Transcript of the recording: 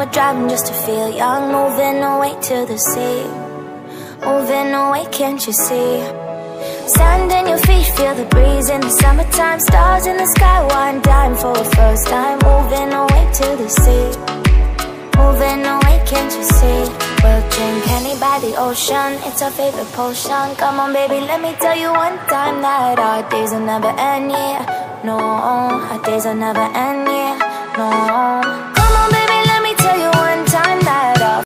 not driving just to feel young. Moving away to the sea, moving away, can't you see? Sand in your feet, feel the breeze in the summertime. Stars in the sky, one dime for a first time. Moving away to the sea, moving away, can't you see? We'll drink honey by the ocean, it's our favorite potion. Come on baby, let me tell you one time that our days will never end, yeah. No, our days will never end, yeah. No, come on baby,